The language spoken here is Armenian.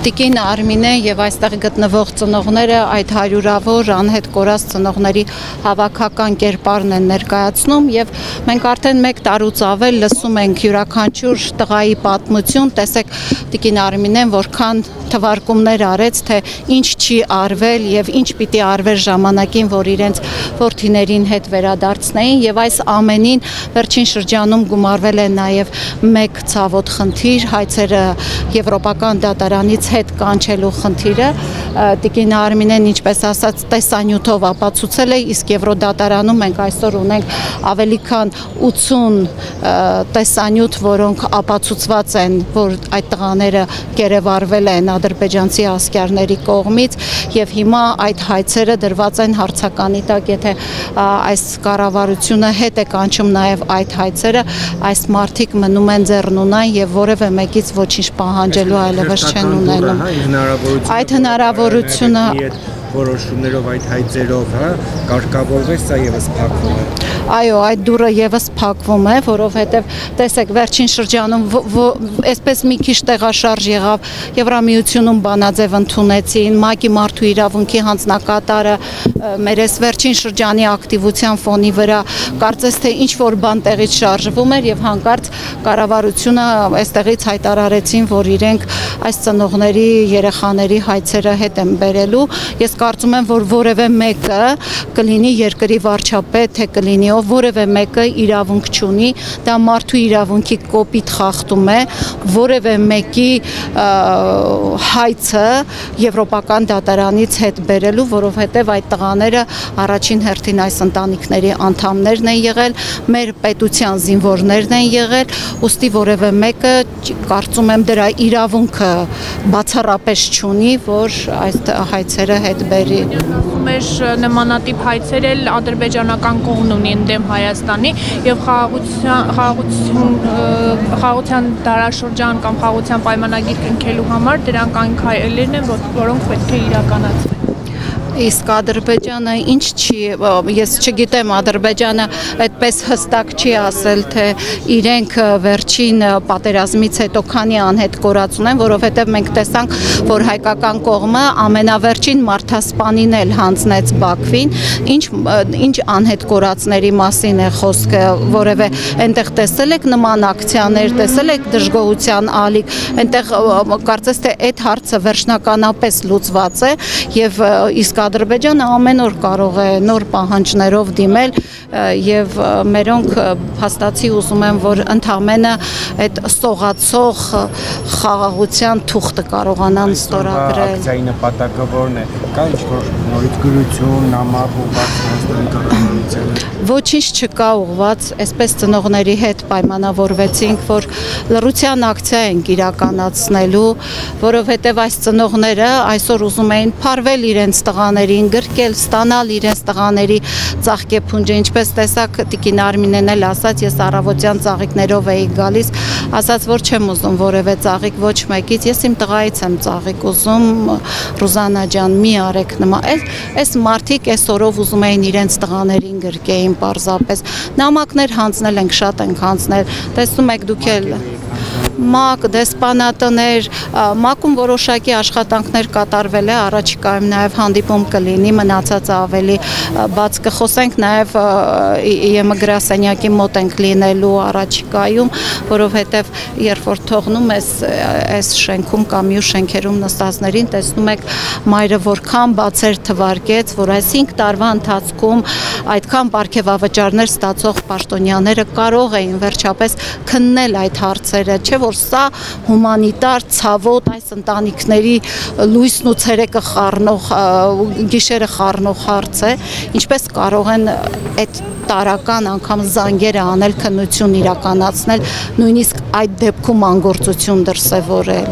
Տիկին Արմինեն եւ այստեղ գտնվող ծնողները այդ հարյուրավոր անհետ կորած ծնողների հավաքական կերպարն են ներկայացնում եւ մենք արդեն 1 տարուց ավել լսում ենք յուրաքանչյուր տղայի պատմություն, տեսեք Տիկին Արմինեն որքան թվարկումներ արեց, թե ինչ չի արվել եւ ինչ պիտի արվեր ժամանակին, որ իրենց որդիներին հետ վերադարձնեին եւ այս ամենին վերջին շրջանում գումարվել է նաեւ 1 ցավոտ խնդիր, հայցերը եվրոպական դատարանից հետ կանչելու խնդիրը, Տիկին Արմինեն ինչպես ասած տեսանյութով ապացուցել է, իսկ Եվրոդատարանում մենք այսօր ունենք ավելի քան 80 տեսանյութ, որոնք ապացուցված են, որ այդ տղաները կերևարվել են ադրբեջանցի ասկերների կողմից եւ հիմա այդ հայցերը դրված են հարցականի տակ, եթե այս կառավարությունը հետ է կանչում նաեւ այդ հայցերը, այս մարդիկ մնում են ձեռնունայն եւ որևէ մեկից ոչինչ պահանջելու այլևս չեն ունենում։ Այդ հնարավորությունը որոշումներով այդ հայցերով, կարգավորվեց, սա եւս փակվում է։ Այո, այդ դուրը եւս փակվում է, որովհետեւ տեսեք վերջին շրջանում այսպես մի քիչ տեղաշարժ եղավ, Եվրամիությունում բանաձև ընդունեցին, ՄԱԿ-ի մարդու իրավունքի հանձնակատարը մեր այս վերջին շրջանի ակտիվության ֆոնի վրա կարծես թե ինչ որ բան տեղից շարժվում էր եւ հանկարծ կառավարությունը այստեղից հայտարարեցին, որ իրենք այս ծնողների երեխաների հայցերը հետ են բերելու։ Ես կարծում եմ, որ որևէ մեկը կլինի երկրի վարչապետ, թե կլինի ով, որևէ մեկը իրավունք չունի, դա մարդու իրավունքի կոպիտ խախտում է, որևէ մեկի հայցը եվրոպական դատարանից հետ բերելու, որովհետև այդ տղաները առաջին հերթին այս ընտանիքների անդամներն են եղել, մեր պետության զինվորներն են եղել, ուստի որևէ մեկը կարծում եմ դրա իրավունքը բացառապես չունի, որ այս հայցերը հետ բերի։ Մեր նմանատիպ հայցեր էլ ադրբեջանական կողմն ունի ընդդեմ Հայաստանի եւ խաղաղության դարաշրջան կամ խաղաղության պայմանագիր կնքելու համար դրանք այն քայլերն են, որոնք պետք է իրականացվեն։ Իսկ Ադրբեջանը ինչ չի, ես չգիտեմ, Ադրբեջանը այդպես հստակ չի ասել, թե իրենք վերջին պատերազմից հետո քանի անհետ կորած ունեն, որովհետև մենք տեսանք, որ հայկական կողմը ամենավերջին մարդասպանին էլ հանձնեց Բաքվին, ինչ անհետ կորածների մասին է խոսքը, որևէ այնտեղ տեսել եք նման ակցիաներ, տեսել եք դժգոհության ալիք, այնտեղ կարծես թե այդ հարցը վերջնականապես լուծված է եւ իսկ Ադրբեջանը ամեն օր կարող է նոր պահանջներով դիմել եւ մերոնք հաստատի ուզում են, որ ընդամենը այդ սողացող խաղաղության թուղթը կարողանան ստորագրել։ Ակցիայի նպատակը որն է։ Կա ինչ-որ նորից գրություն, նամակ ուղղված կառավարությանը։ Ոչինչ չկա ուղղված, այսպես ծնողների հետ պայմանավորվեցինք, որ լռության ակցիա ենք իրականացնելու, որովհետև այս ծնողները այսօր ուզում էին փարվել իրենց տղաներին, գրկել, ստանալ իրենց տղաների ծաղկեփունջը, ինչպես տեսակ Տիկին Արմինեն էլ ասաց, ես առավոտյան ծաղիկներով էի գալիս, ասաց, որ չեմ ուզում որևէ ծաղիկ ոչ մեկից, ես իմ տղայից եմ ծաղիկ ուզում, Ռուզանա ջան, մի արեք նման, այս մարդիկ այս օրով ուզում էին իրենց տղաներին գրկեին պարզապես, նամակներ հանձնել ենք, շատ ենք հանձնել, տեսնում եք դուք էլ ՄԱԿ, դեսպանատներ, ՄԱԿ-ում որոշակի աշխատանքներ կատարվել է, առաջիկայում նաև հանդիպում կլինի, մնացածը ավելի բաց կխոսենք, նաև ԵՄ գրասենյակի մոտ ենք լինելու առաջիկայում, որովհետև երբ որ թողնում այս շենքում կամ մյուս շենքերում նստածներին, տեսնում եք մայրը որքան բացեր թվարկեց, որ այս 5 տարվա ընթացքում այդքան պարգևավճարներ ստացող պաշտոնյաները կարող էին վերջապես քննել այդ հարցերը, չէ՞ որ սա հումանիտար ցավոտ այս ընտանիքների լույսն ու ցերեկը խառնող, գիշերը խառնող հարց է, ինչպես կարող են այդ տարական անգամ զանգերը անել, քննություն իրականացնել, նույնիսկ այդ դեպքում անգործություն դրսևորել։